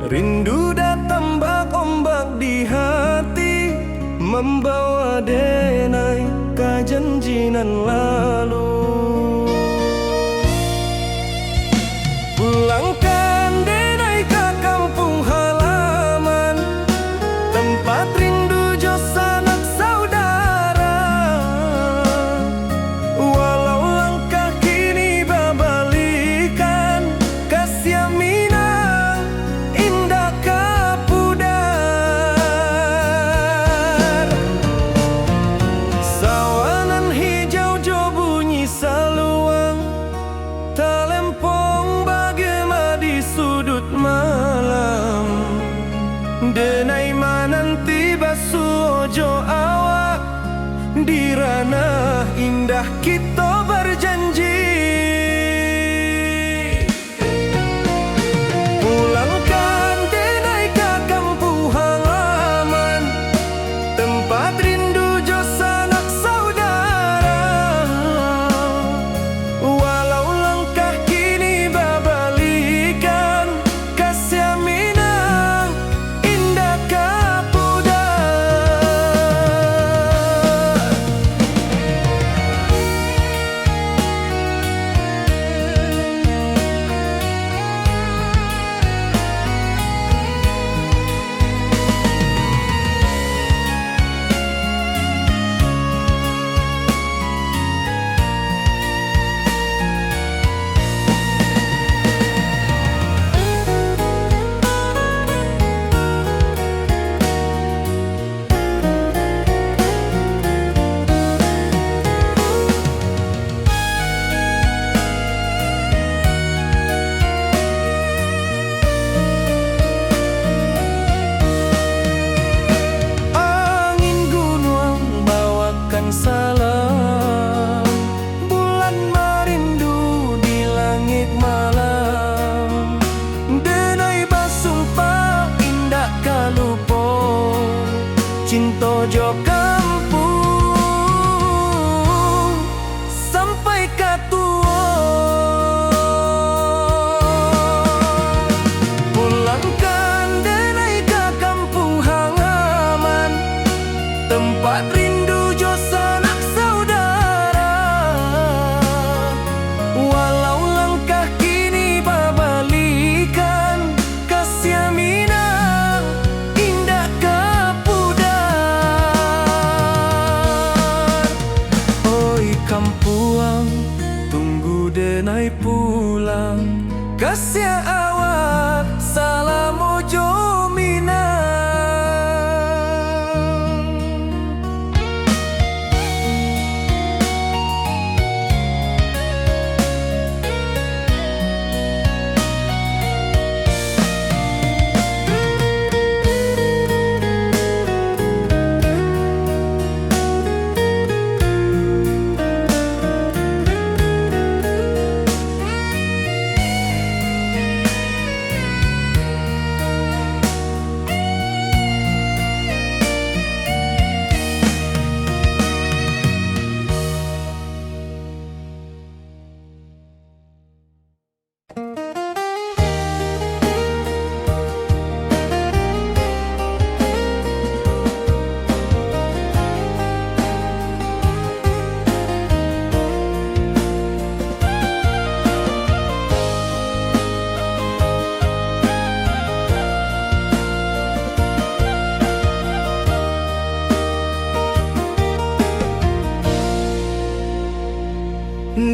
Rindu datang ombak di hati, membawa denai kejanjian lalu. Pulangkan denai ke kampung halaman, tempat rindu jo sanak saudara. Walau langkah kini babalikan, kasih Minang indah kapudar. Sawanan hijau jo bunyi saluang, talempong bagema di sudut malam. Denai mananti basuh ojo awak, di ranah indah kita berjanji. Pulangkan denai ke kampung halaman, tempat rindu jo sanak saudara. Walau langkah kini babalikan, kasih Minang indah kapudar. Angin gunung bawakan salam, bulan merindu di langit malam. Denai basumpah indah kalupo, cinta jo kampung sampai katua. Pulangkan denai ke kampung halaman, tempat rindu jo sanak saudara. Walau langkah kini babalikan, kasih Minang indah kapudar. Oi kampuang, tunggu denai pulang, kasih awak salam ojo Minang.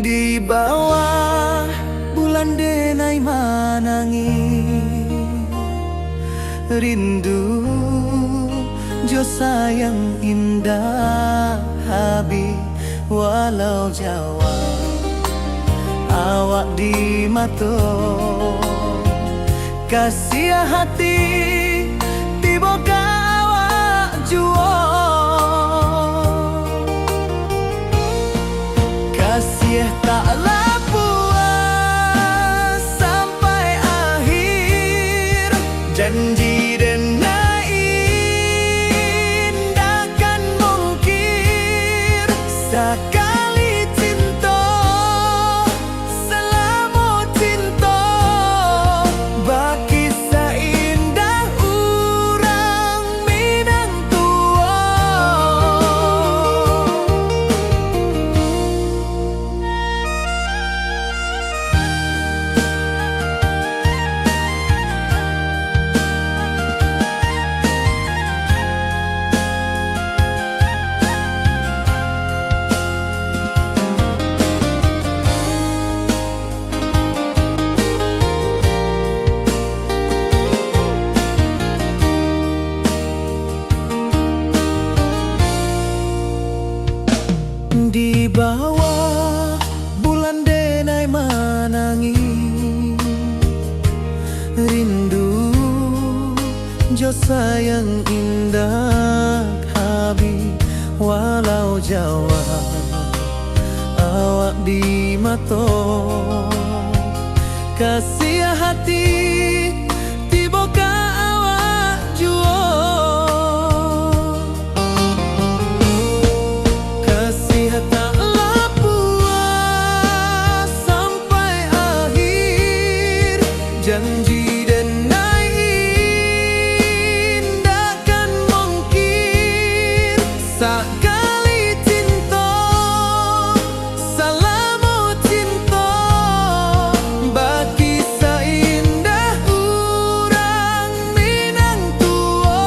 Di bawah bulan denai manangi, rindu jo sayang indah habi. Walau Jawa awak di mato, kasih hati tiba awak juo. Kasih taklah puas sampai akhir, janji denai indah kan mungkir. Sekali cinta selama cinta, baki Jo sayang indah habi walau Jawa awak di mato kasih hati tiba ka awak juo kasih tak puas sampai akhir janji sekali cinta salamu cinta bagi seindah urang Minang tua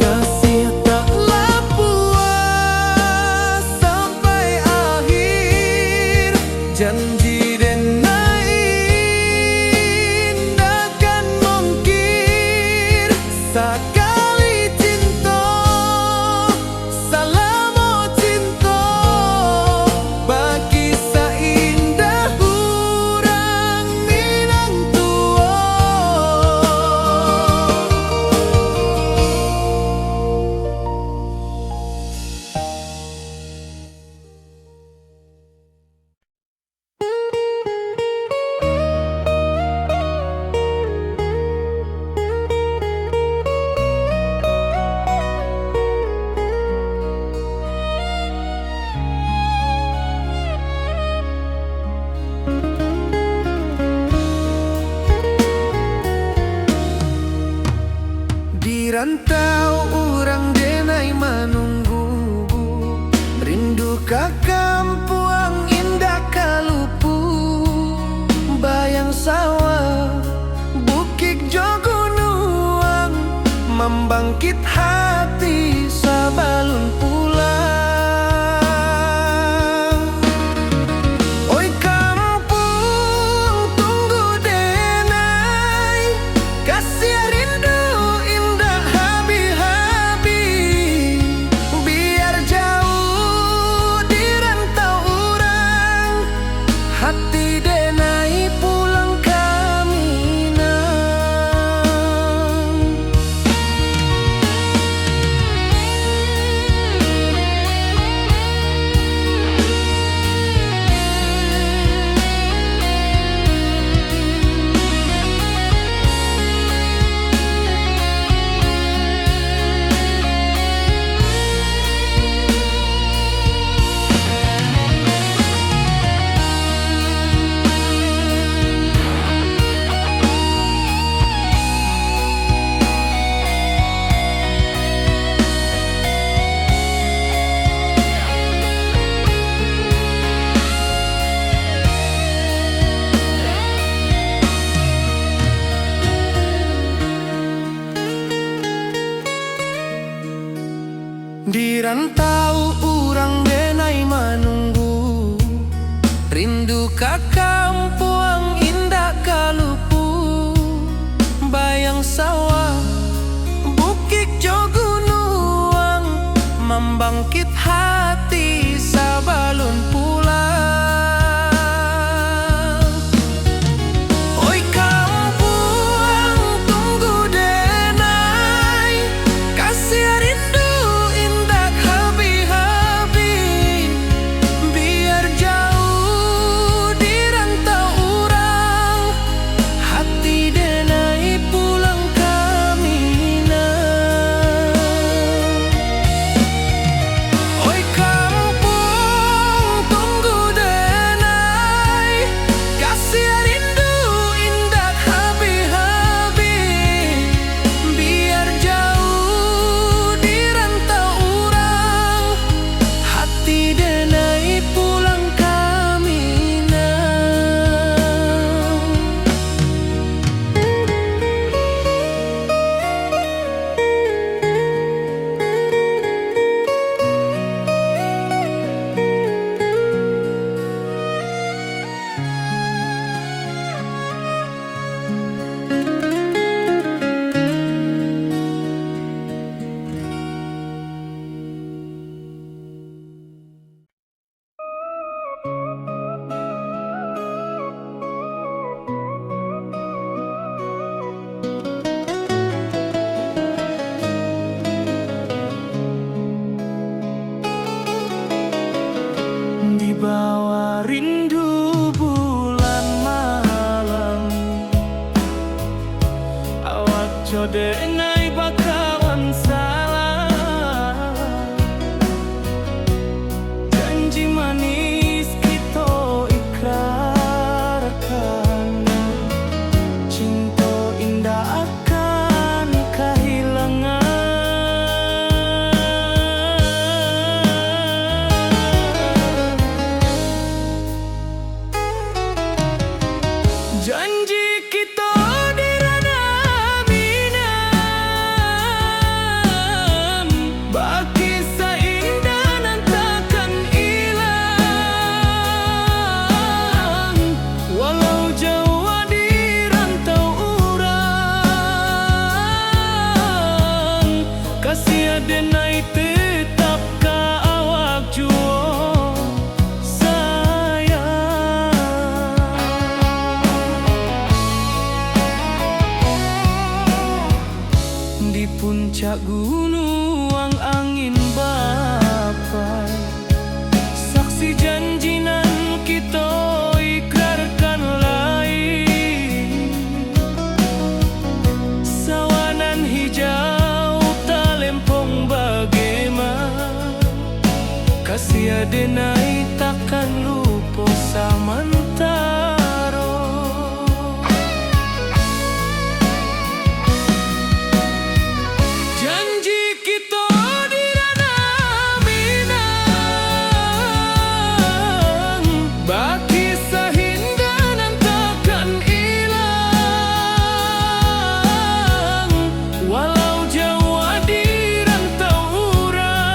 kasih taklah puas sampai akhir janji sekali cinta salamu cinta bagi seindah urang Minang tua Rantau orang denai menunggu rindu ka kampuang indah kalupu bayang sawah bukit jogunuang membangkit hati sabalun pulang oi kampung tunggu denai kasih rindu hati denai pulang ke Minang di rantau urang denai menunggu rindu ka kampuang indah kalupu bayang sawah bukit jogunuang membangkit hati sabalun pulang oi kampuang tunggu denai kasih rindu indah habi denai bakawan salah. Janji manis kita ikrarkan, cinta indah akan kehilangan. Janji kita di ranah minam, bagi seindah nan takkan hilang. Walau jauh di rantau urang, kasih denai tetap ka awak jua sayang. Di puncak gunung angin bapai, saksi janji nan kita ikrarkan lain. Sawanan hijau talempong bagaimana, kasih denai takkan lupa samantara. Janji kita di ranah minang, bagi seindah nan takkan hilang. Walau jauh di rantau urang,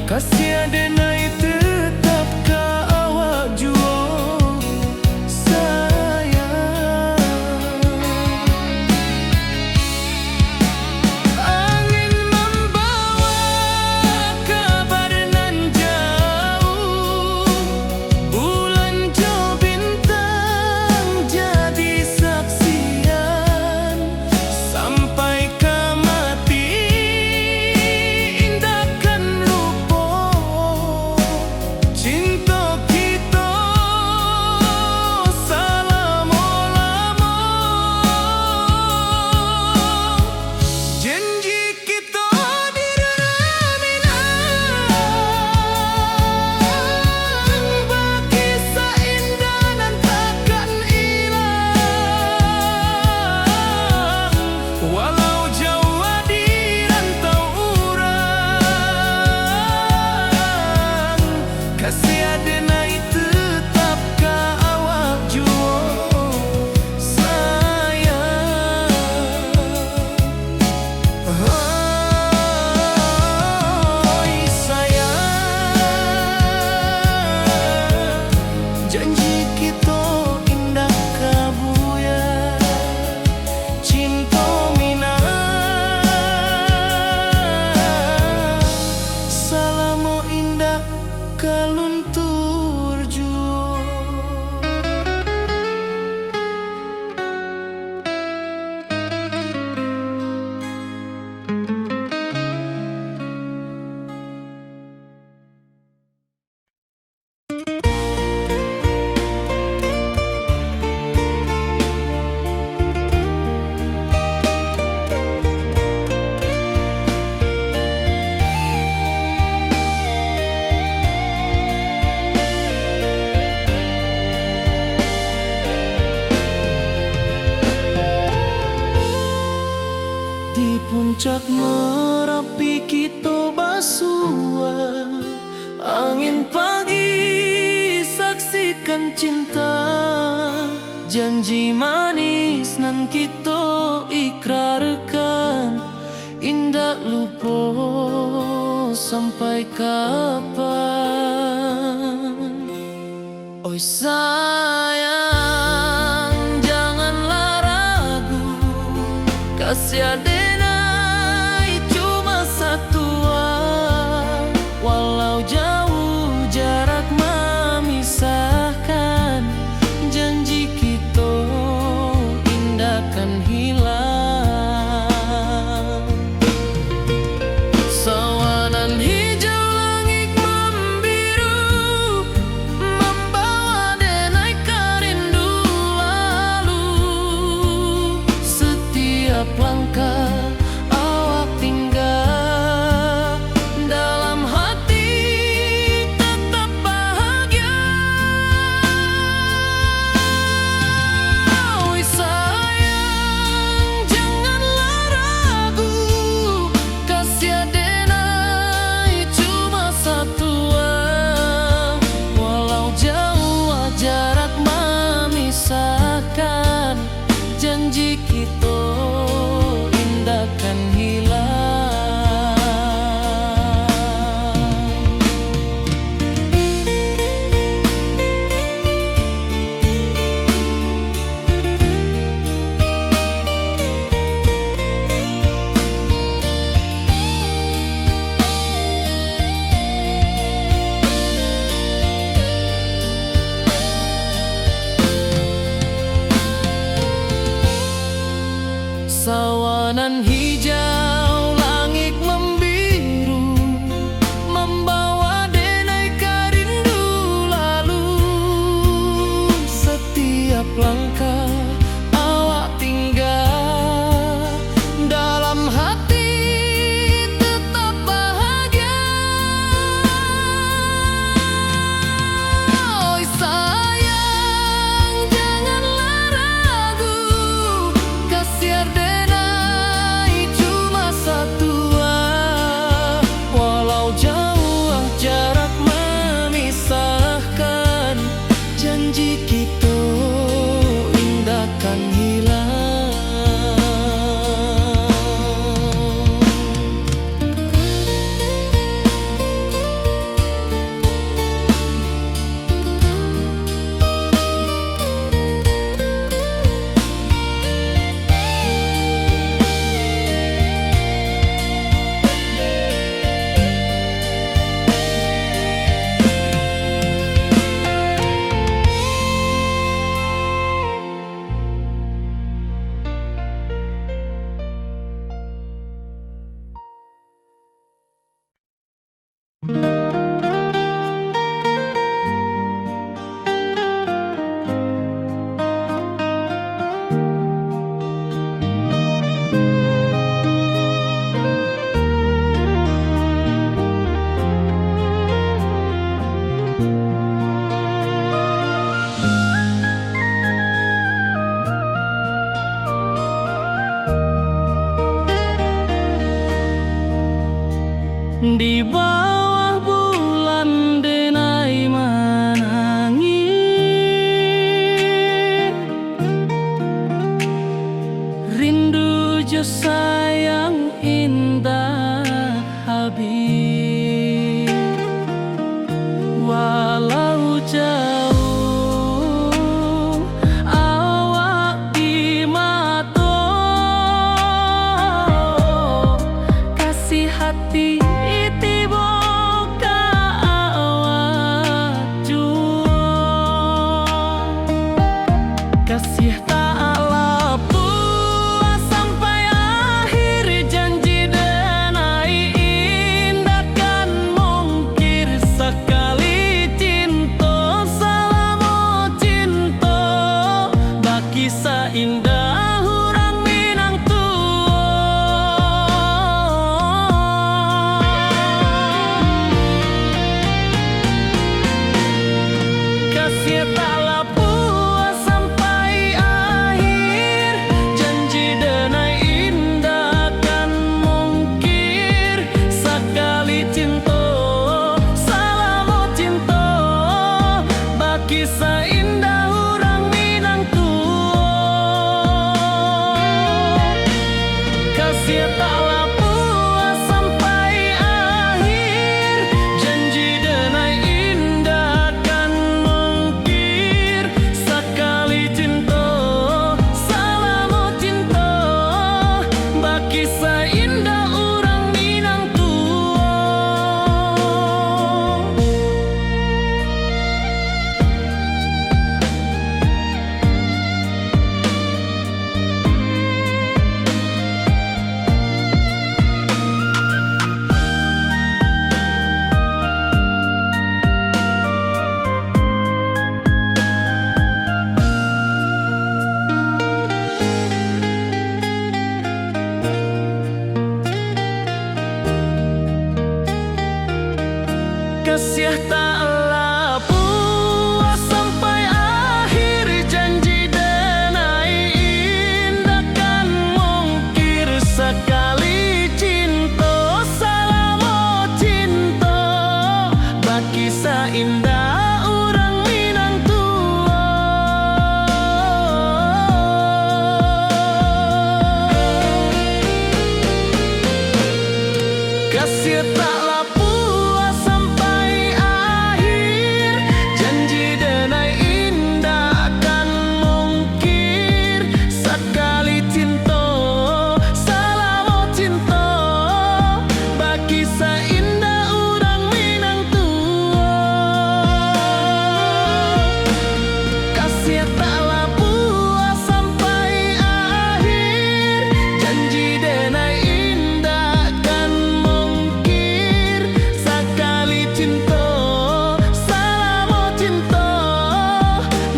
kasih denai tetap ka awak jua sayang. Angin membawa kabar nan jauh, bulan jo bintang jadi saksian. Sampai ke mati indahkan lupa, cinta kita selama-lama. Janji kita di ranah minang, bagi seindah nan takkan hilang. Walau jauh di rantau urang, kasih denai tetap ka awak jua sayang. Oi sayang, janji kita indah kabuya, cinta minang, salamo indah kaluntur jua. Di puncak Merapi kita basua, angin pagi saksikan cinta. Janji manis nan kita ikrarkan, indah lupa sampai kapan. Oi sayang, janganlah ragu, kasih denai cuma satu. Walau jauh jarak memisahkan, janji kita indahkan hilang. Sawanan hijau langit membiru, membawa denai ka rindu lalu. Kasih taklah puas sampai akhir, janji denai indah kan mungkir. Sekali cinta selama cinta, baki seindah urang Minang tua. Kasih taklah puas sampai akhir, janji denai indah kan mungkir. Sekali cinta selama cinta, baki seindah urang Minang tua. Kasih taklah puas sampai akhir, janji denai indah kan mungkir. Sekali cinta selama cinta, baki seindah urang Minang tua. Kasih taklah puas sampai akhir, janji denai indah kan mungkir. Sekali cinta selama cinta, baki seindah urang Minang tua. Kasih taklah puas sampai akhir, janji denai indah kan mungkir. Sekali cinta selama cinta, baki seindah urang Minang tua. Kasih taklah puas sampai akhir, janji denai indah kan mungkir. Sekali cinta selama cinta,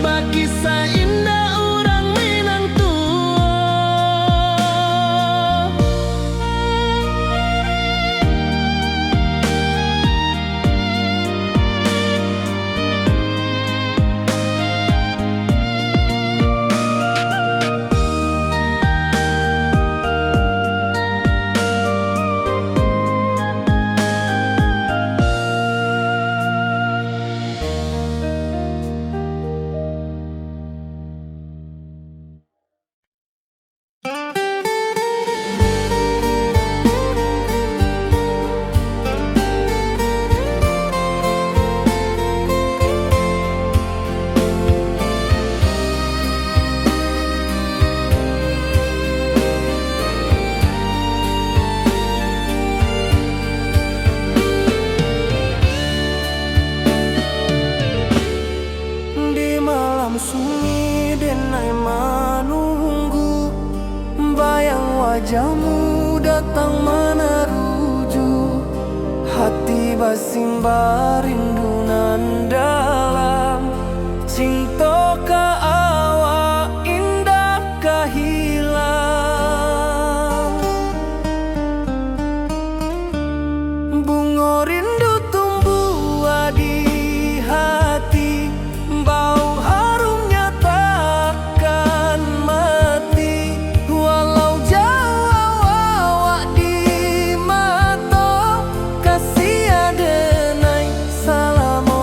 baki seindah urang Minang tua. Di malam sunyi denai menunggu, bayang wajahmu datang meneruju. Hati basimba rindu nan dalam, cinta ka awak indah ka hilang. Bunga rindu tumbuh di hati, bau harumnya takkan mati. Walau jauh awak di mata, kasih denai selama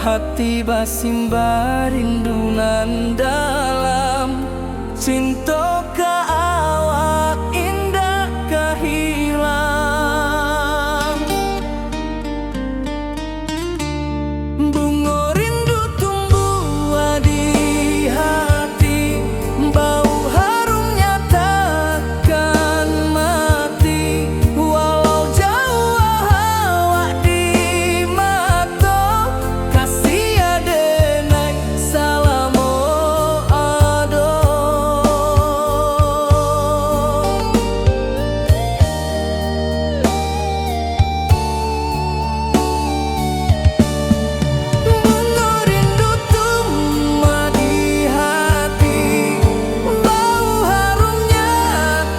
hati basimba rindunan dalam cinta ka awak indah kahilang. Bunga rindu tumbuh di hati, bau harumnya takkan mati. Walau jauh awak di mata, kasih adenai salamo ado. Bunga rindu tumbuh di hati, bau harumnya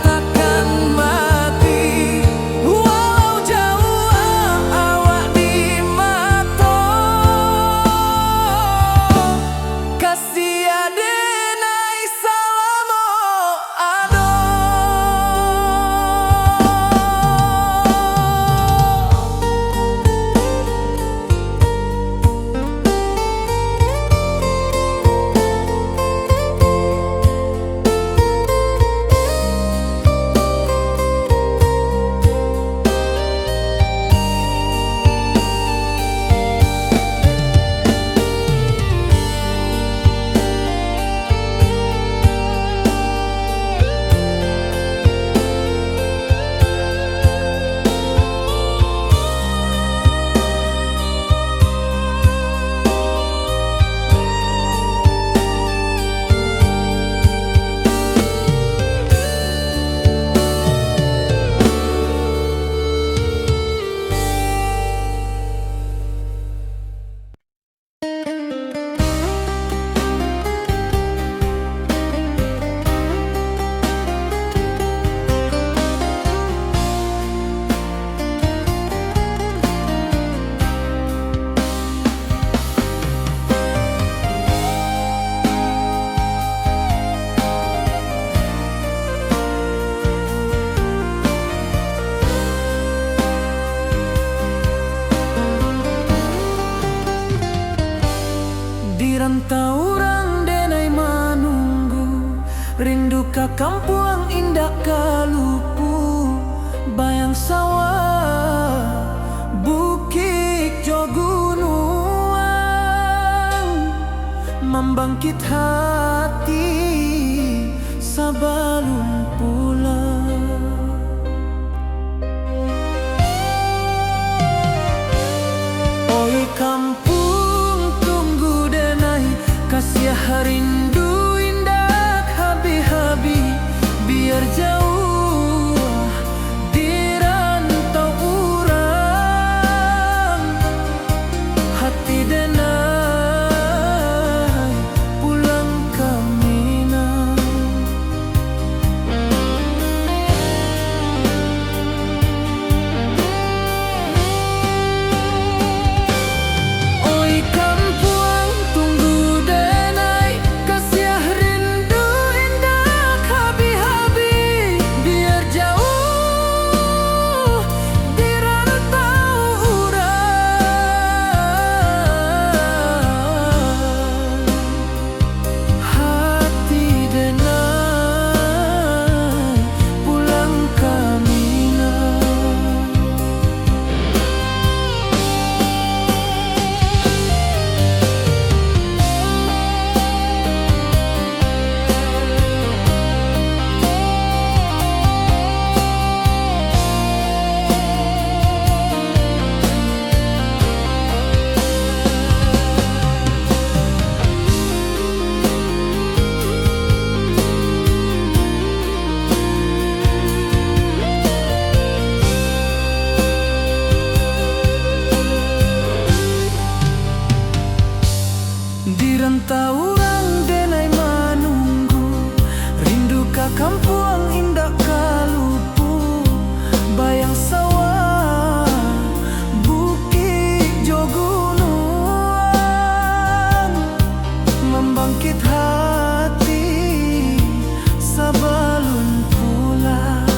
takkan mati. Walau jauh awak di mata, kasih adenai salamo ado. Di rantau orang denai manunggu, rindu ka kampung indah kalupu. Bayang sawah, bukit jo gunungan, membangkit hati sabalun pulang. Oi kampung tunggu denai, kasih rindu indah habi-habi. Biar jauh di rantau urang, hati denai pulang ke Minang. Oi kampung tunggu denai, kasih rindu indah habi-habi. Biar jauh di rantau urang, hati denai pulang ke Minang. Di rantau orang denai manunggu, rindu ka kampung indah kalupu. Bayang sawah, bukit jo gunungan, membangkit hati sabalun pulang.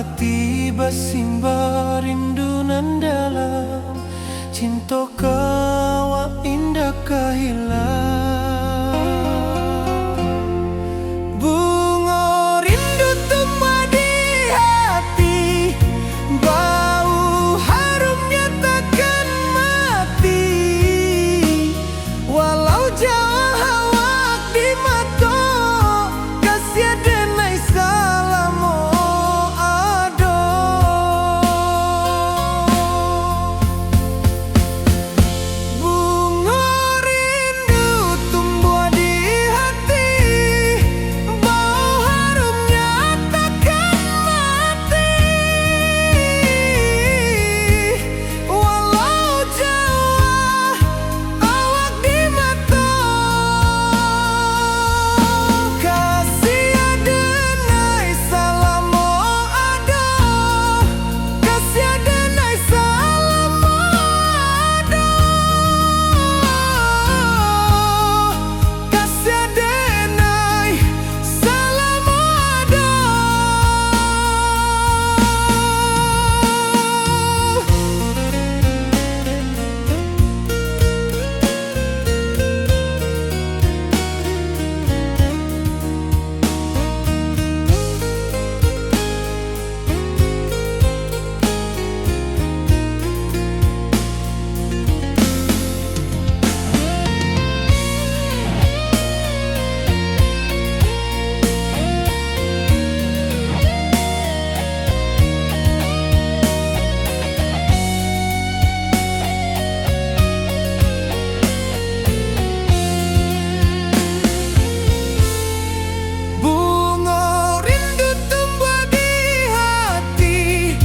hati bersimba rindu nan dalam, cinta kawa indah kehilang. Bunga rindu tumbuh di hati, bau harumnya takkan mati. Walau jauh awak di mata, kasih denai salamu ada. Bunga rindu tumbuh di hati, bau harumnya takkan mati. Walau jauh awak di mata, kasih denai salamu ada. Kasih denai salamu ada. Kasih denai salamu ada. Bunga rindu tumbuh di hati,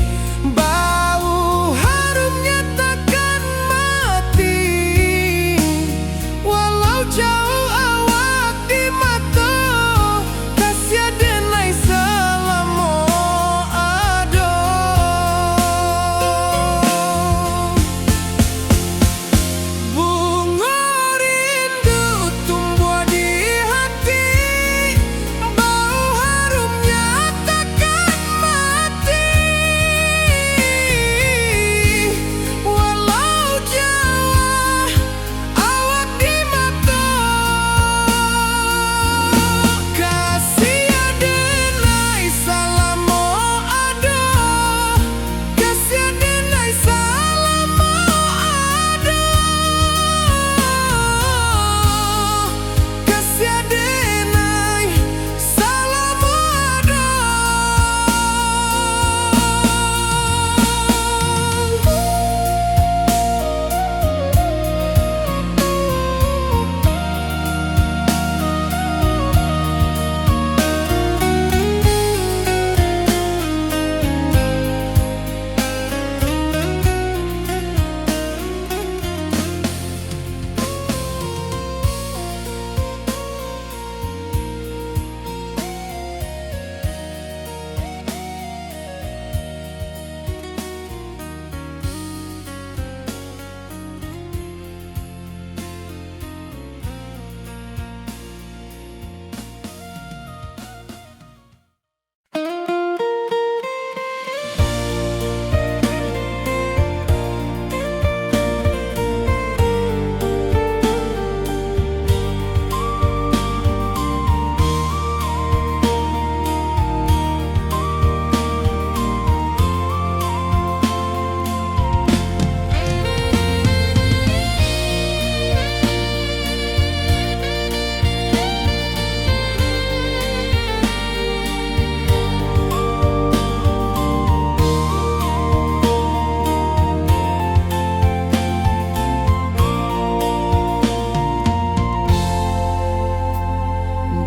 bau harumnya takkan mati. Walau jauh awak di mata, kasih denai salamu ada. Bunga rindu tumbuh di hati, bau harumnya takkan mati. Walau jauh awak di mata, kasih denai salamu ada. Kasih denai salamu ada. Kasih denai salamu ada.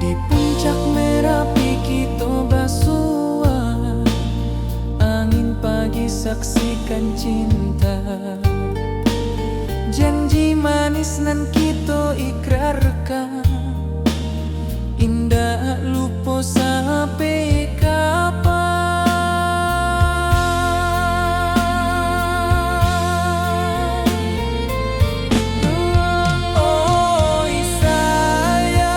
Di puncak Merapi kita bersua, angin pagi saksikan cinta. Janji manis nan kita ikrarkan, indah lupa sampai kapan. Oi sayang,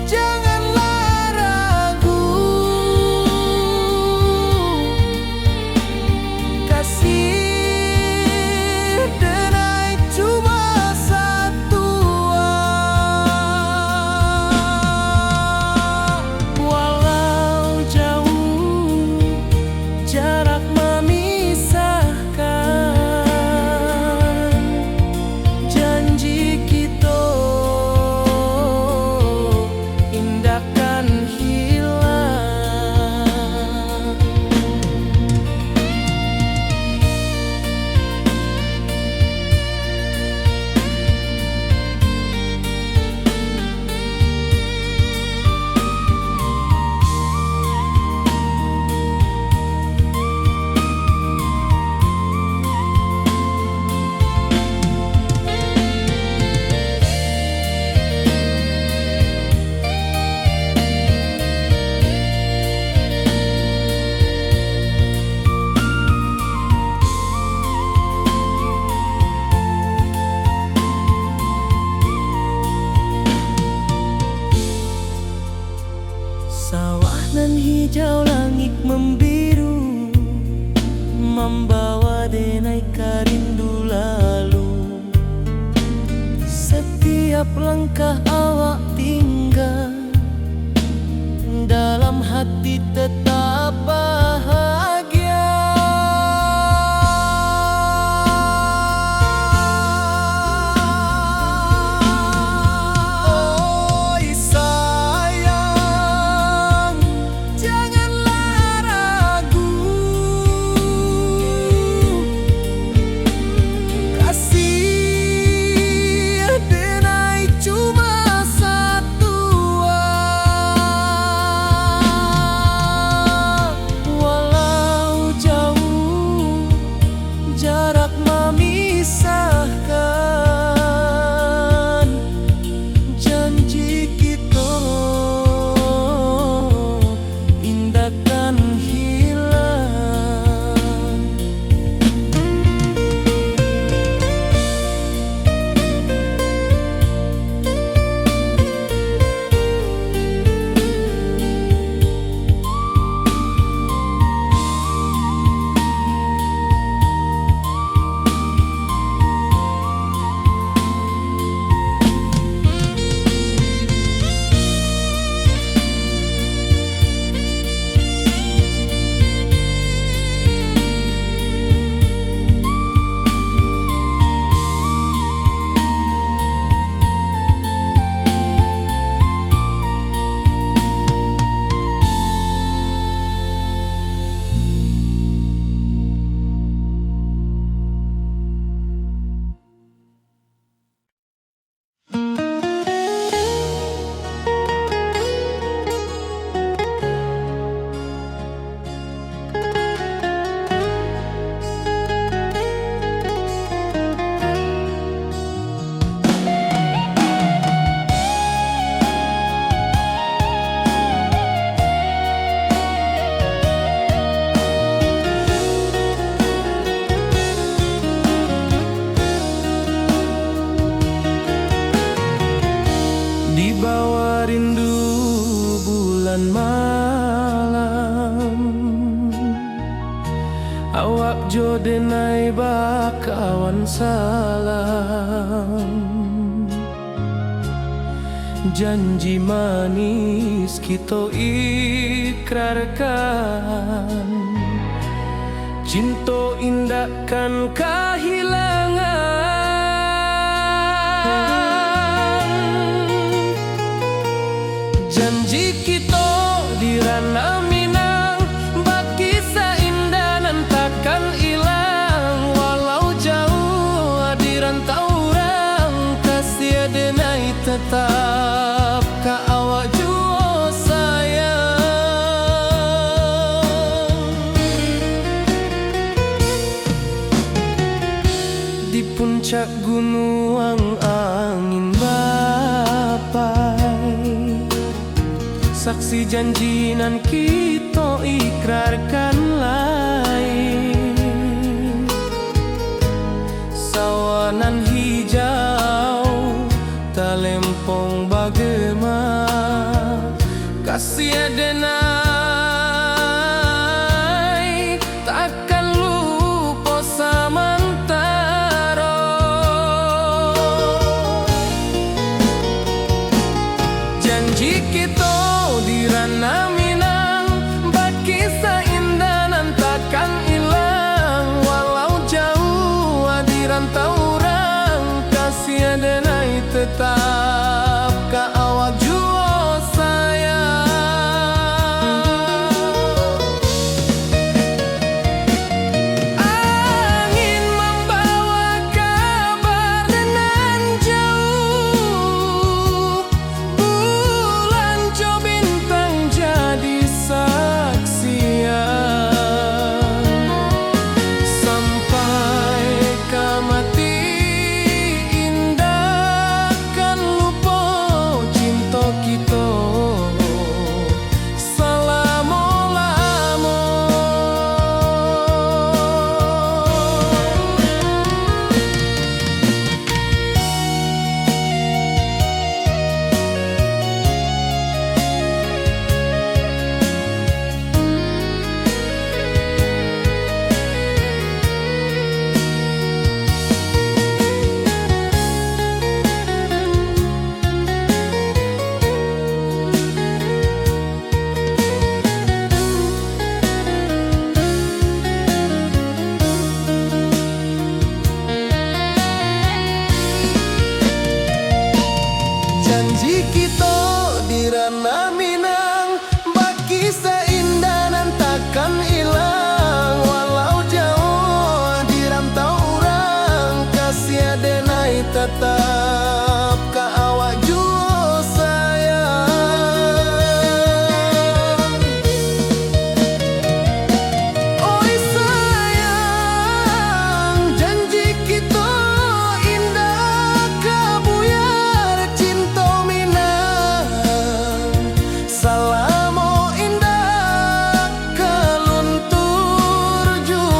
janganlah ragu. hijau langit membiru, membawa denai rindu lalu. Setiap langkah awak tinggal, dalam hati tetap bahagia. Oi sayang, janganlah ragu, kasih denai cuma satu. Walau jauh jarak memisahkan, janji kita indahkan hilang. Di bawah rindu bulan malam, awak jo denai bakawan salam. Janji manis kita ikrarkan, cinta indahkan kehilangan. Janji kita di ranah Minang, bakisah indah nan takkan hilang. Walau jauh di rantau orang, kasih denai tetap ka awak jua sayang. Di puncak gunung angin bapai, saksi janji nan kita ikrarkan lain. Sawanan hijau talempong bagema, kasih denai takkan lupa samantara. Janji kita di ranah Minang, bakisah indah nan kisah indah nan takkan hilang, walau jauh di rantau urang, kasih denai tetap ka awak jua sayang. Oi sayang, janji kita indah kabuyar cinta minang, salamo indah kaluntur jua.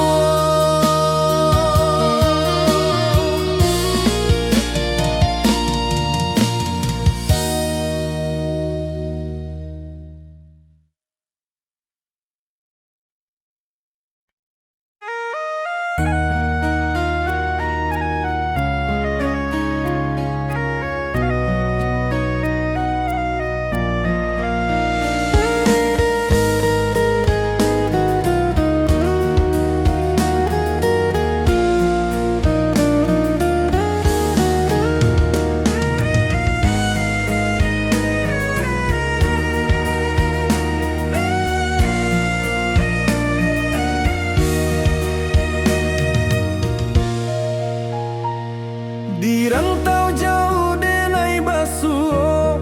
Di rantau jauh denai basuh,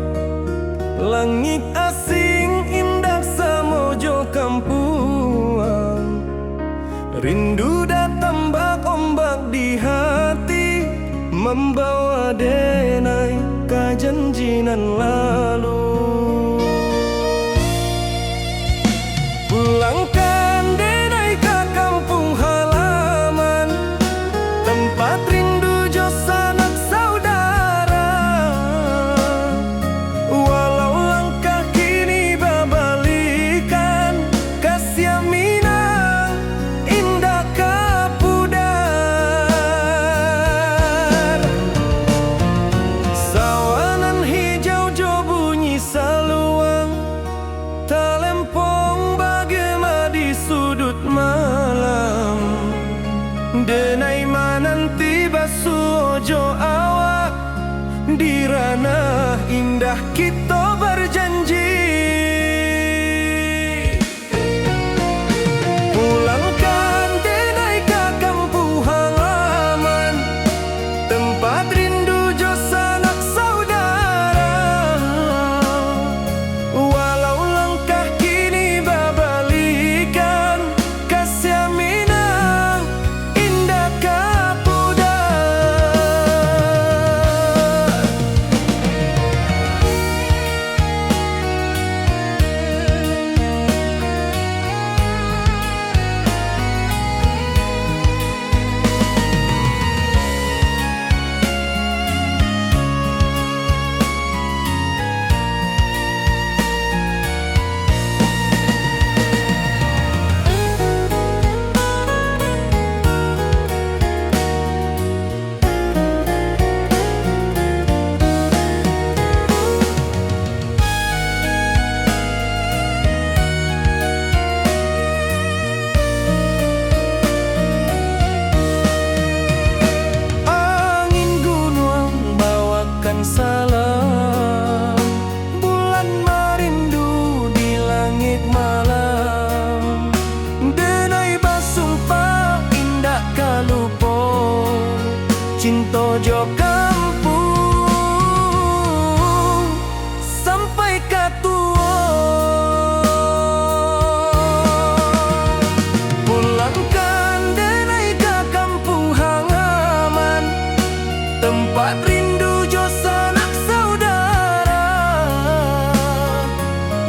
langit asing indah samojo kampuang. Rindu datang bak ombak di hati, membawa denai ka janjinan lalu. Pulangkan denai ke kampung halaman, tempat rindu jo sanak saudara. Walau langkah kini babalikan, kasih minang indah kapudar. Sawanan hijau jo bunyi saluang, talempong bagema di sudut malam. Denai mananti basuh jo awak, di ranah indah kita berjanji. Pulangkan denai ke kampung halaman, tempat rindu jo sanak saudara. Walau langkah kini babalikan, kasih minang indah kapudar. Angin gunung bawakan salam, bulan merindu di langit malam. Denai basumpah indah kalupo, cinta jo kampung sampai katua. Pulangkan denai ke kampung halaman, tempat rindu jo sanak saudara.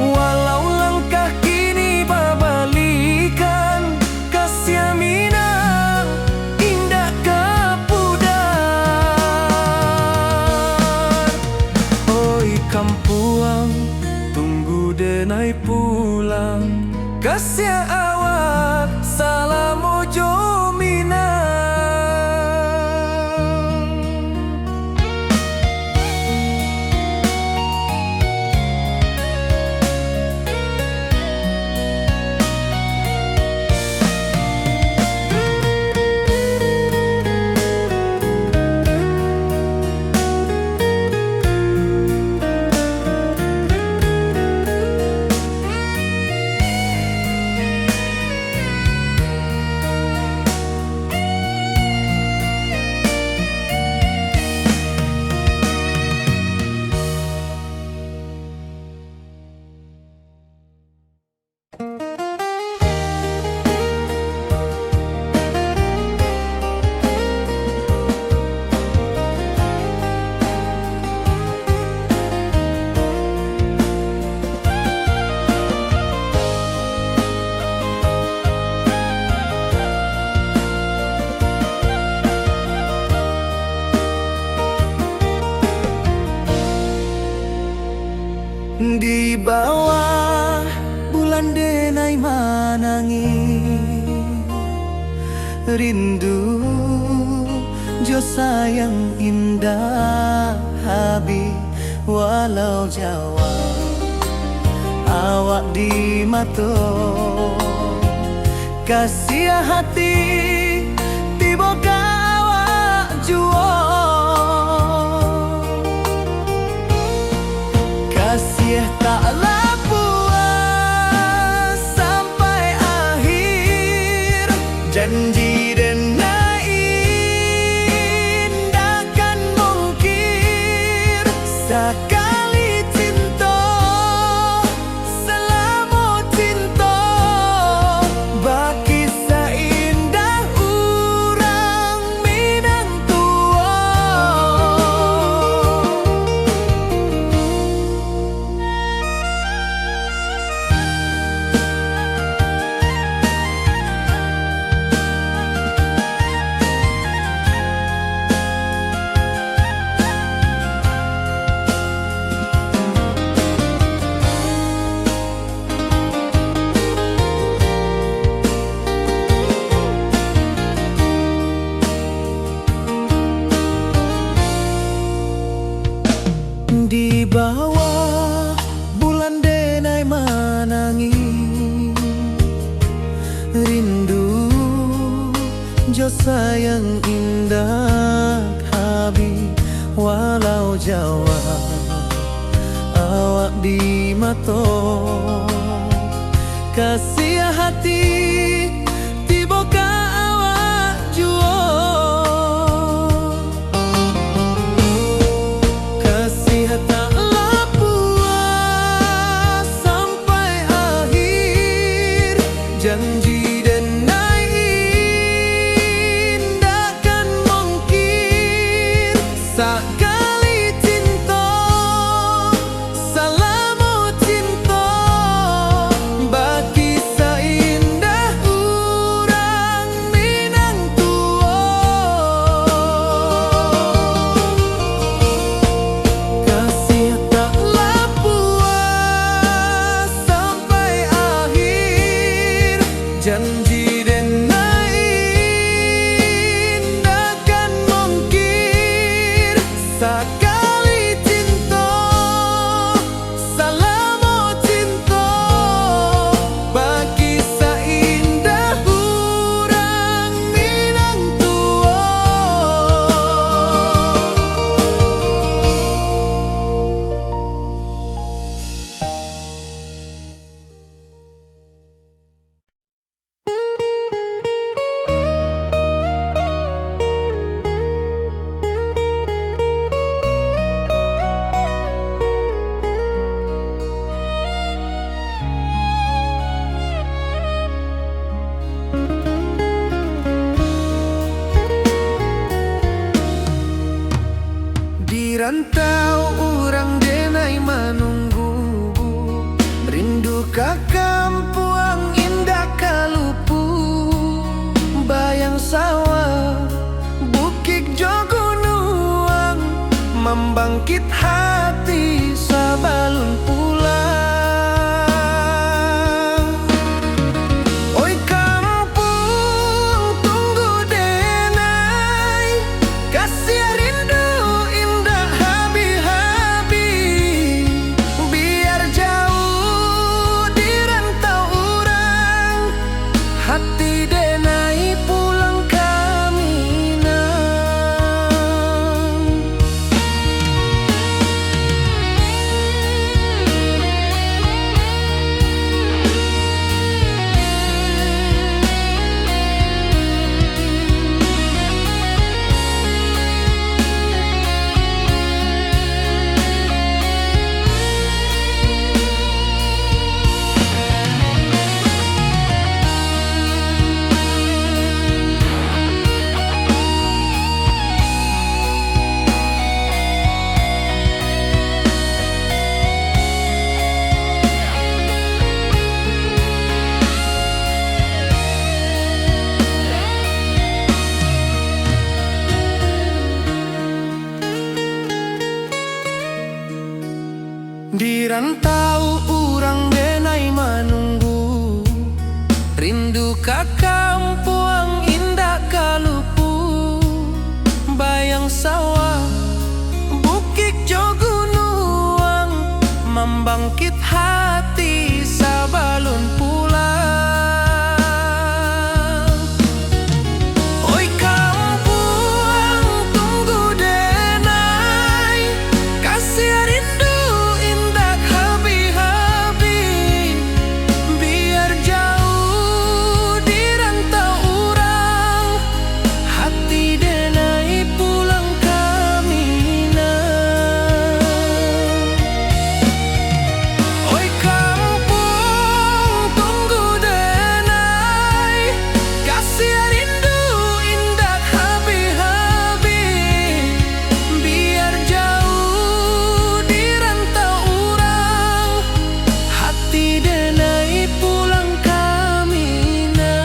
Walau langkah kini babalikan, kasih minang indah kapudar. Oi kampuang, tunggu denai pulang, kasih awak salamu jo minang. bulan denai manangi rindu jo sayang indah habi walau Jawa awak di mato kasih hati tiba awak juo kasih taklah puas sampai akhir janji denai indakan mungkir sekali cinta selama cinta baki seindah urang Minang tua. Di bawah bulan denai manangi rindu jo sayang indah habi walau Jawa awak di mato kasih hati tiba ka awak juo taklah puas sampai akhir janji denai indakan mungkir sekali cinta selama cinta baki seindah urang Minang tua. Kasih taklah puas sampai akhir janji denai indakan mungkir sekali cinta selama cinta baki seindah urang Minang tua. Di rantau orang denai menunggu rindu ka kampuang indah kalupu bayang sawah bukit jo gunung membangkit hati sabalun pulang. Oi kampung tunggu denai kasih rindu indah habi-habi biar jauh di rantau urang hati denai pulang ke Minang. Di rantau urang denai menunggu Rindu ka kampung indah kalupu, bayang sawah, bukit jo gunung, membangkit hati sabalun pulang. Oi kampung tunggu denai, kasih rindu indah habi-habi, biar jauh di rantau urang, hati denai pulang kamina. Oi kampung tunggu denai, kasih rindu indah habi-habi, biar jauh di rantau urang, hati denai pulang kamina.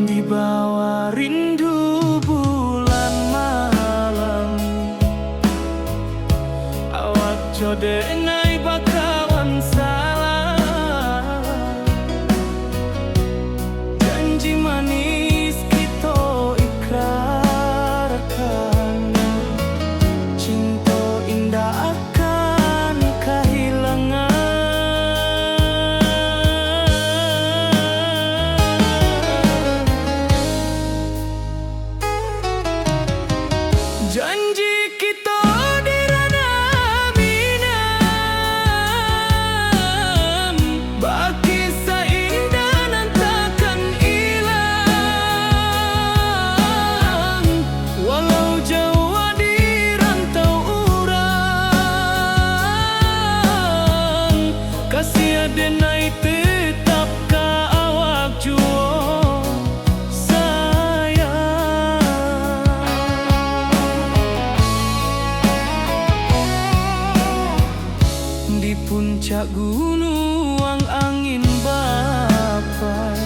Di bawah rindu bulan malam, awak jo denai bakawan salah. Janji manis kita ikrarkan, cinta indah akan kehilangan. Janji kita di ranah minam, baki seindah nan takkan hilang, walau jauh di rantau urang, kasih denai tetap ka awak juo sayang. Di puncak gunung angin bapai,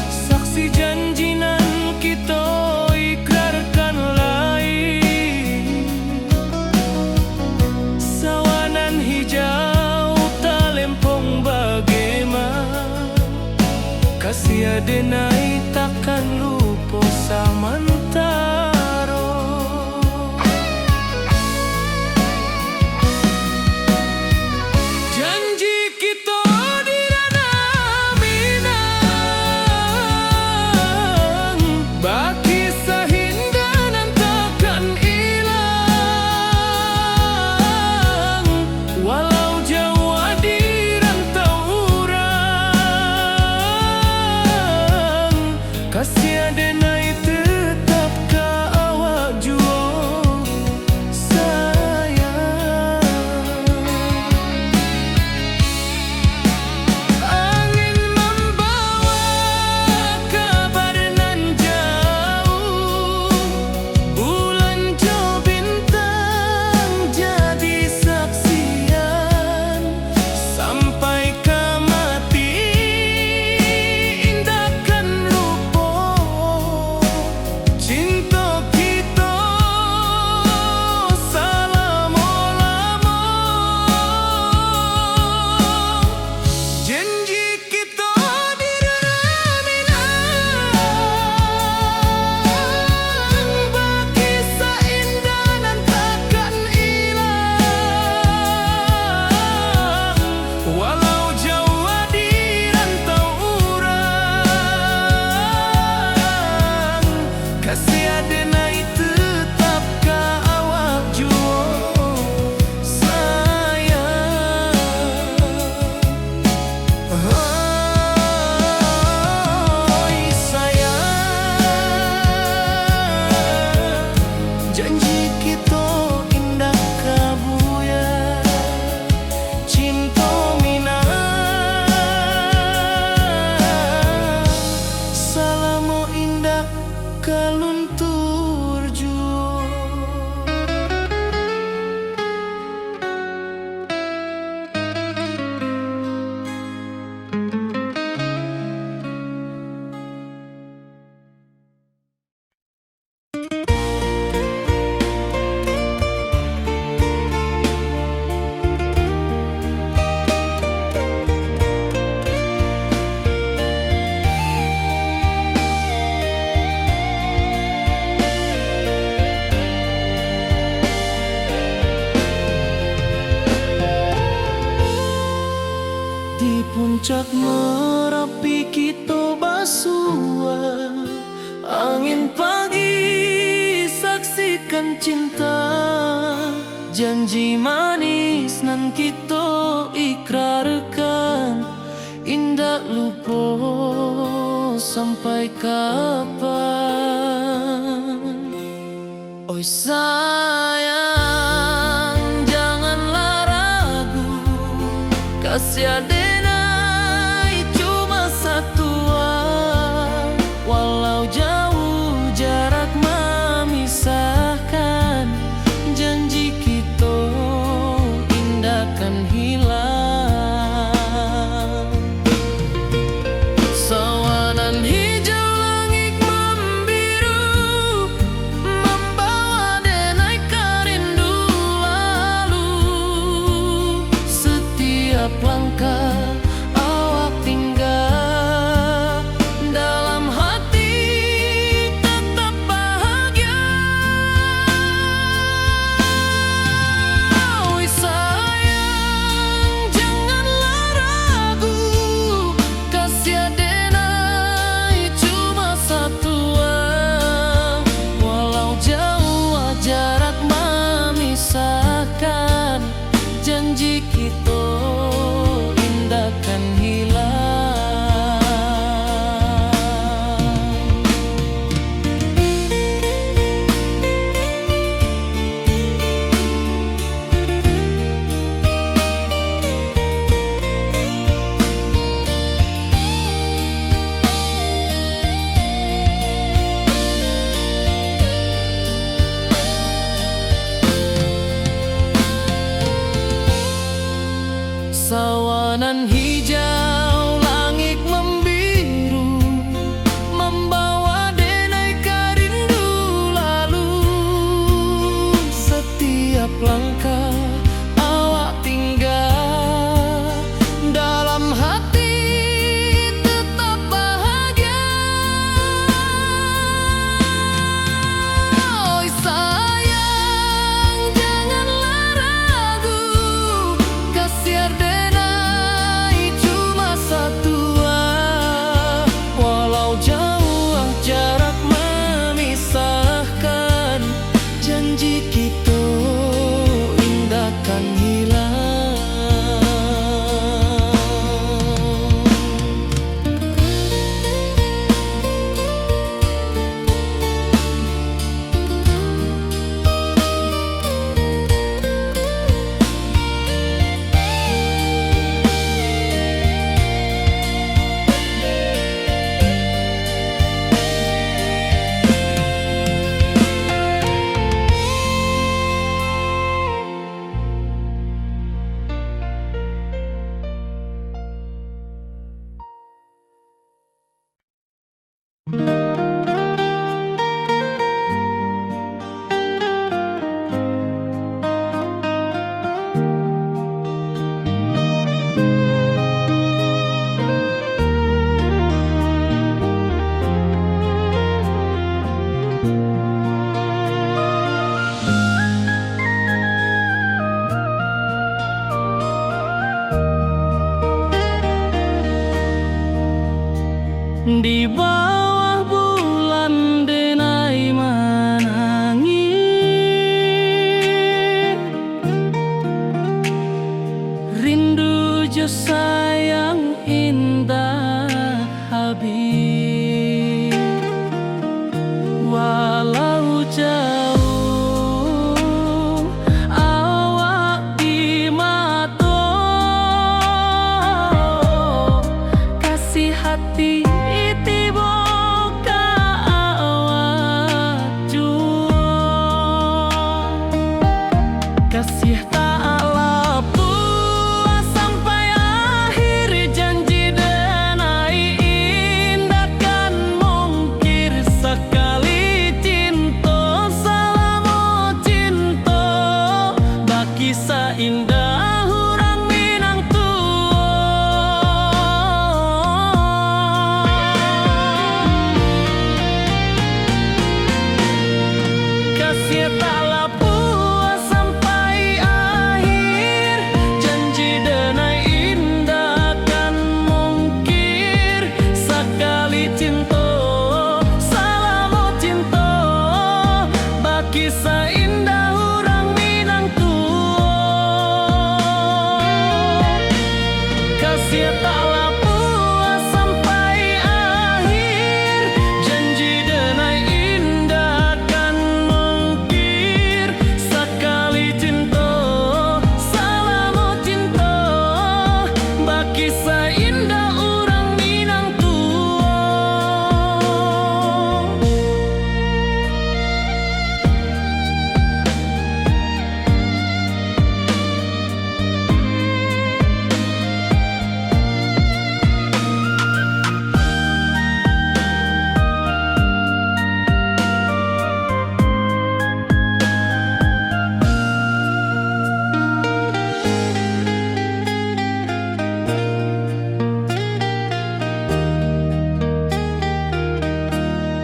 saksi janji nan kita ikrarkan lain. Sawanan hijau talempong bagaimana, kasih denai takkan lupa samantara. Janji kita di ranah minang, baki sahinda nan takkan hilang, walau jauh di rantau urang, kasih denai tetap ka awak juo sayang. Angin membawa kabar nan jauh, bulan jo bintang jadi saksian, sampai ke mati indah kan lupa. kaluntur jua. Di puncak Merapi kita basua, angin pagi saksikan cinta, janji manis nan kita ikrarkan, indah lupa sampai kapan. Oi sayang, janganlah ragu, kasih adenai cuma satuan. Walau jauh jarak memisahkan, janji kita indahkan hilang. Sawanan hijau langit membiru, membawa denai kerindu lalu. Setiap langkah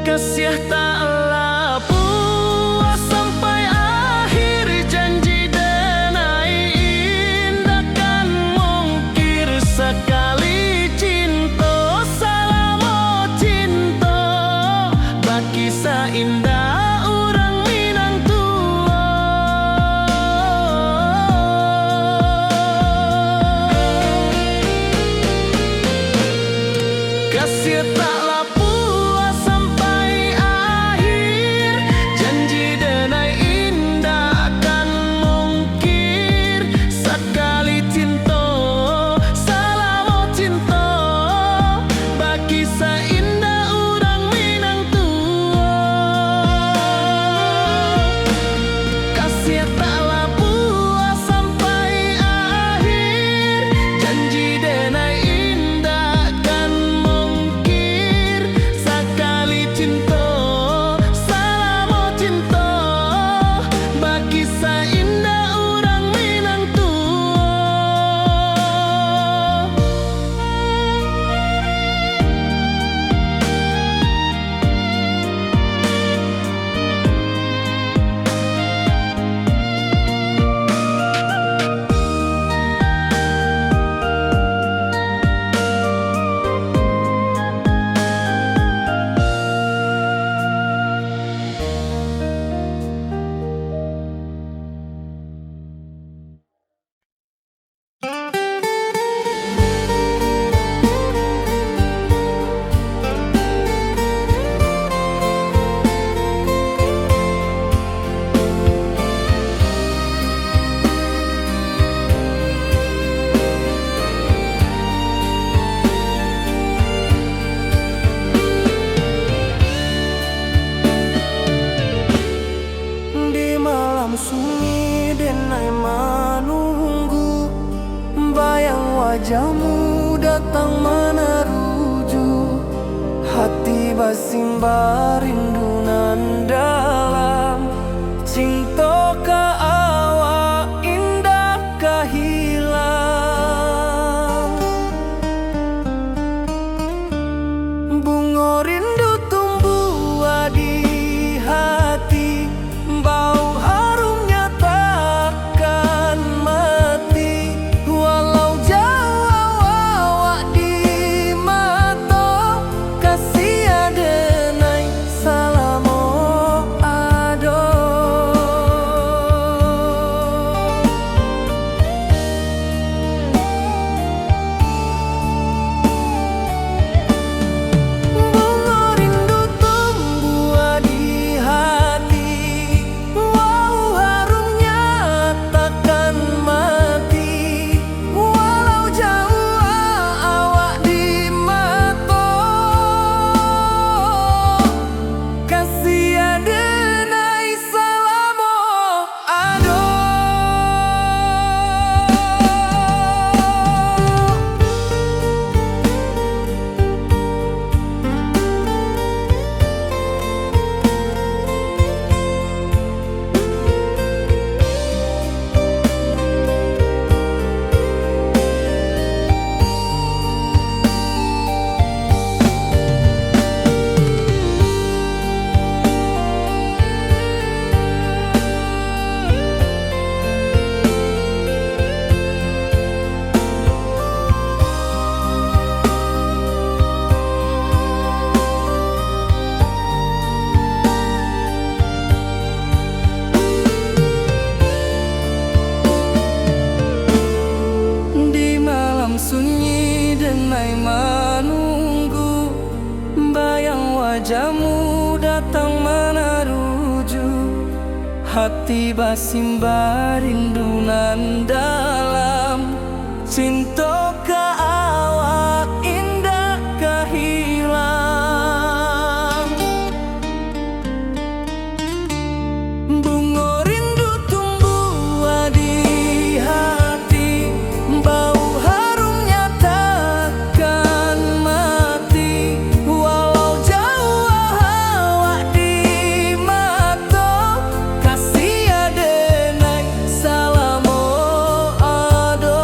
Kasih taklah puas sampai akhir, janji denai indah kan mungkir. Sekali cinta salamo cinta, baki indah orang Minang tua. Kasih taklah puas sampai akhir, janji denai indah akan mungkir. Sekali cinta salamo cinta, baki indah orang Minang tua. Kasih taklah puas sampai akhir, janji denai indah akan mungkir. Sekali cinta salamo cinta, baki indah orang Minang tua. Di malam sunyi denai menunggu, bayang wajahmu datang meneruju. Hati basimba rindu nan dalam, cinta ka awak indah ka hilang. Bunga rindu tumbuh di hati, bau harumnya takkan mati. Walau jauh awak di mata, kasih adenai salamo ado. Bunga rindu tumbuh di hati, wow harumnya takkan mati. Walau jauh awak di mata, kasih adenai salamo ado. Di malam sunyi denai menunggu, bayang wajahmu datang meneruju. Hati basimba rindu nan dalam, cinta ka awak indah ka hilang. Bunga rindu tumbuh di hati, bau harumnya takkan mati. Walau jauh awak di mata, kasih adenai salamo ado.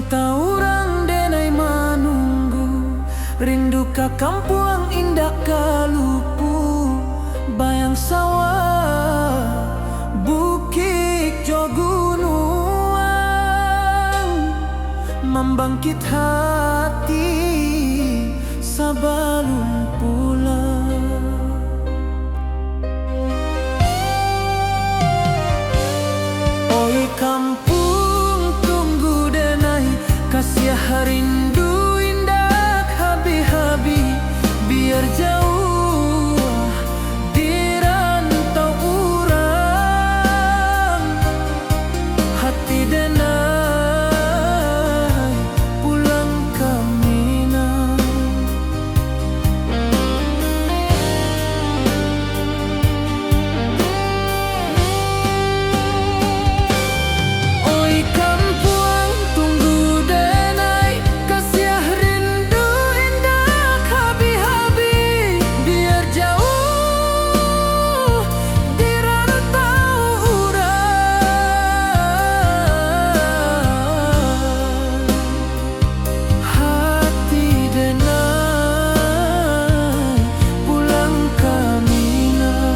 taurang denai manunggu, rindu ka kampuang indah kalupu, bayang sawah bukit jo gunung, membangkit hati sabalun pulang. Oi kampung tunggu denai, kasih rindu indah habi-habi, biar jauh di rantau urang, hati denai pulang ke Minang. Oi kampuang tunggu denai, kasih rindu indah habi-habi, biar jauh di rantau urang, hati denai pulang ke Minang.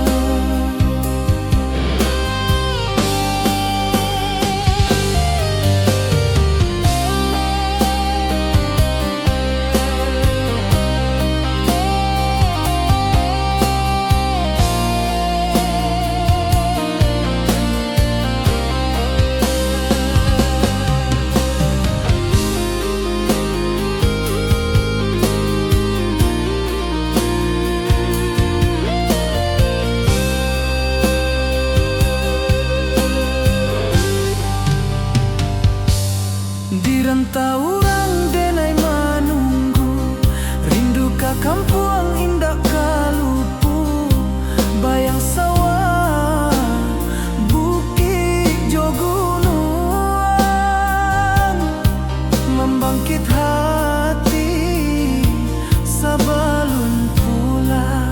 Di rantau urang denai manunggu, rindu ka kampuang indah kalupu, bayang sawah bukit jo gunung, membangkit hati sabalun pulang.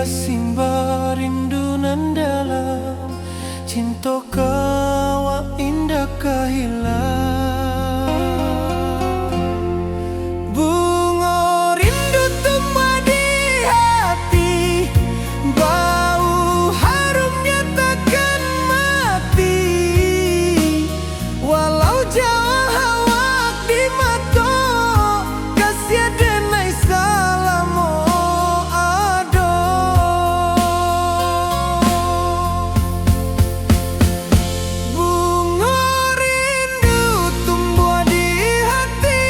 simba rindu nan dalam, cinta kawa indah kehilang. Bunga rindu tumbuh di hati, bau harumnya takkan mati. Walau jauh awak di mata, kasih denai salamo ado. Bunga rindu tumbuh di hati,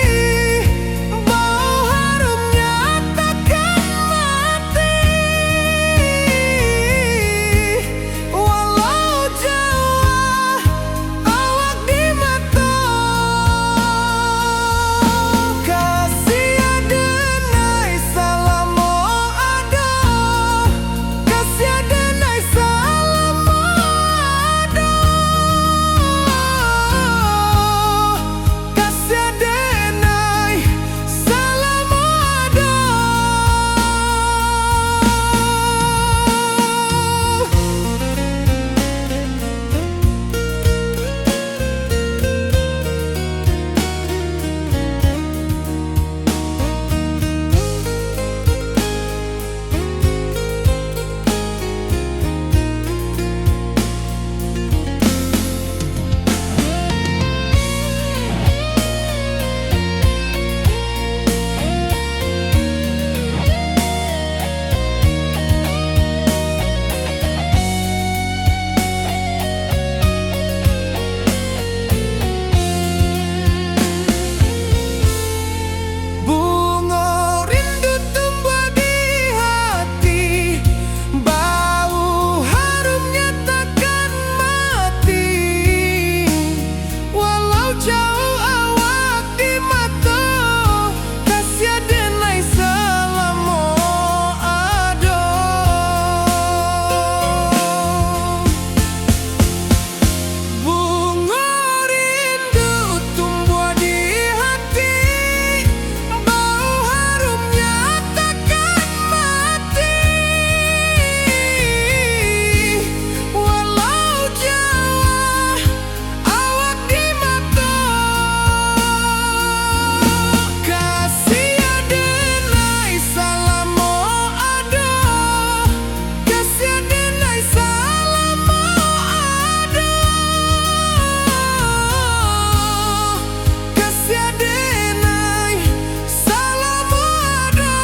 bau harumnya takkan mati. Walau jauh awak di mata, kasih denai salamo ado, kasih denai salamo ado, kasih denai salamo ado. Bunga rindu tumbuh di hati, bau harumnya takkan mati. Walau jauh awak di mata, kasih denai salamo ado. Bunga rindu tumbuh di hati, bau harumnya takkan mati. Walau jauh awak di mata, kasih denai salamo ado, kasih denai salamo ado, kasih denai salamo ado.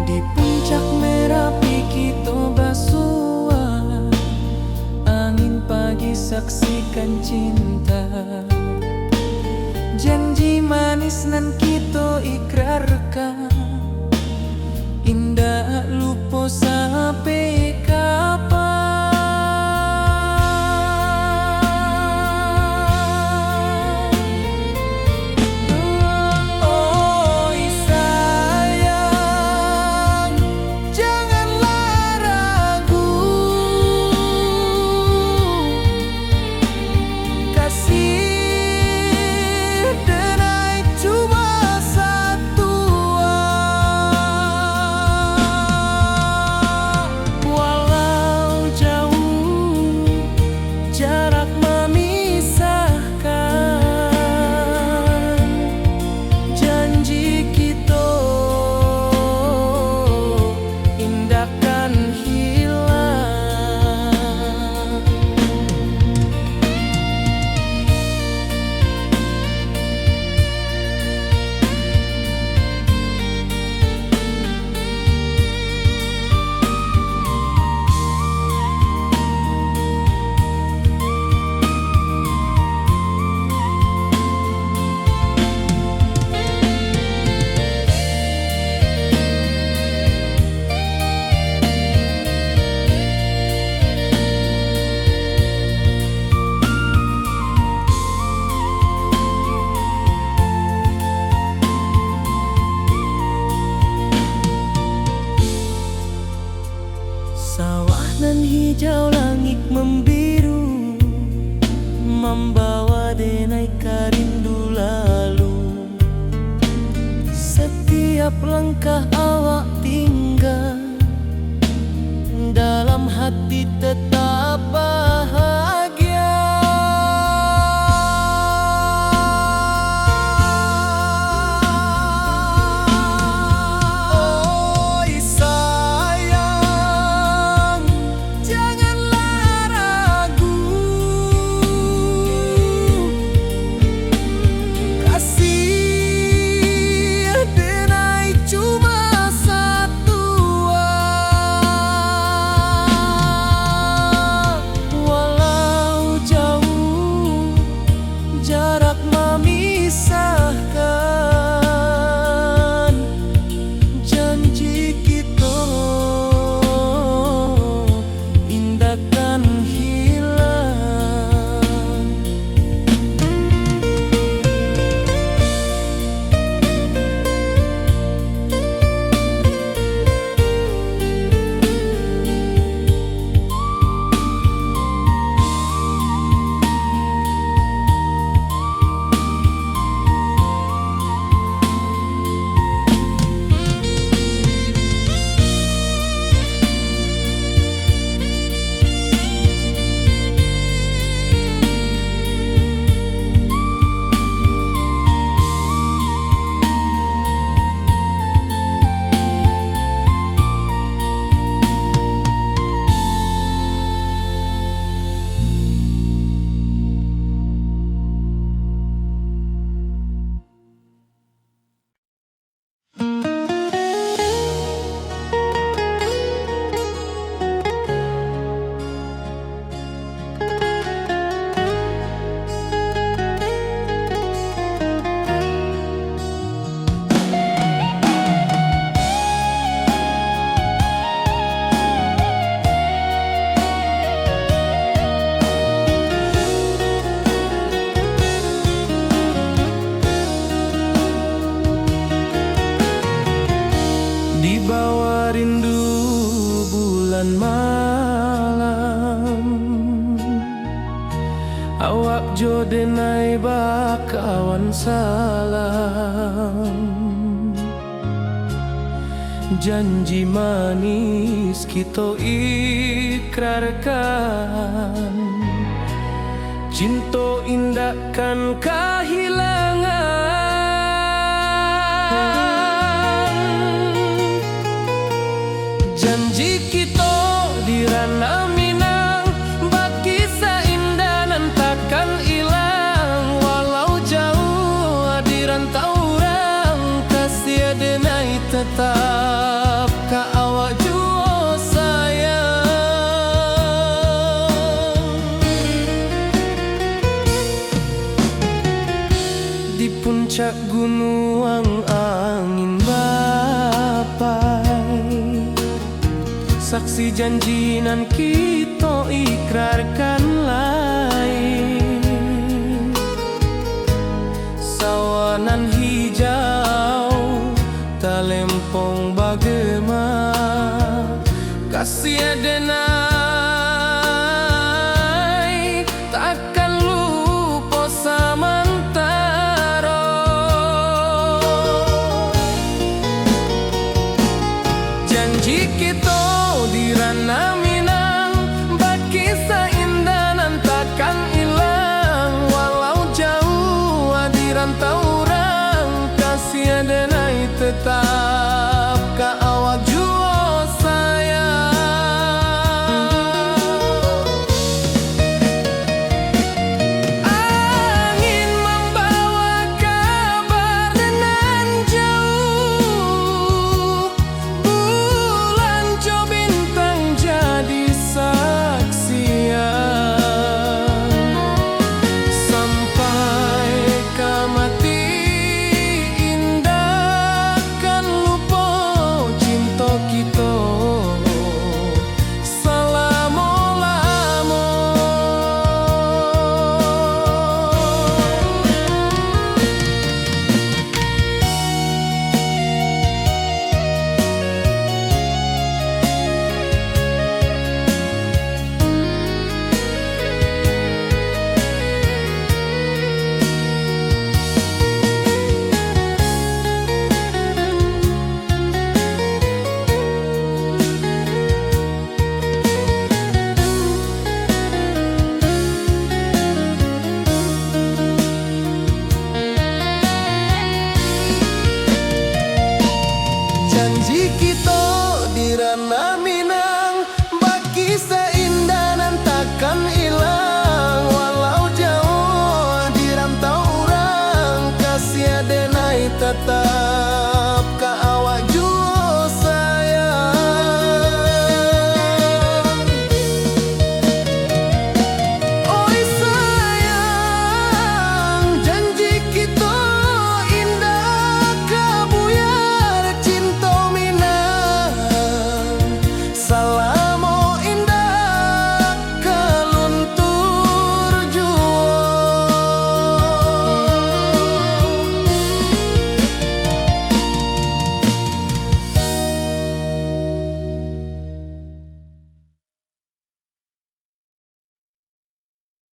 Di puncak Merapi kita basua, angin pagi saksikan cinta. Janji manis nan kita ikrarkan, indah lupa sampai kapan. Oi sayang, janganlah ragu. hijau langit membiru, membawa denai rindu lalu. Setiap langkah awak tinggal, dalam hati tetap bahagia. Oi sayang, janganlah ragu, kasih denai cuma satu. Walau jauh jarak memisahkan, janji kita indahkan hilang. Di bawah rindu bulan malam, awak jo denai bakawan salam. Janji manis kita ikrarkan, cinta indahkan kehilangan. Janji kita di ranah Minang, bakisah indah nan takkan hilang. Walau jauh di rantau orang, kasih denai tetap ka awak jua sayang. Di puncak gunung angin bapai, saksi janji nan kita ikrarkan lain. Sawanan hijau talempong bagema, kasih denai takkan lupa samantara. Janji kita di ranah Minang, bakisah indah nan takkan hilang. Walau jauh di rantau orang, kasih denai tetap ka awak jua sayang. Angin membawa kabar nan jauh, bulan jo bintang jadi Kirana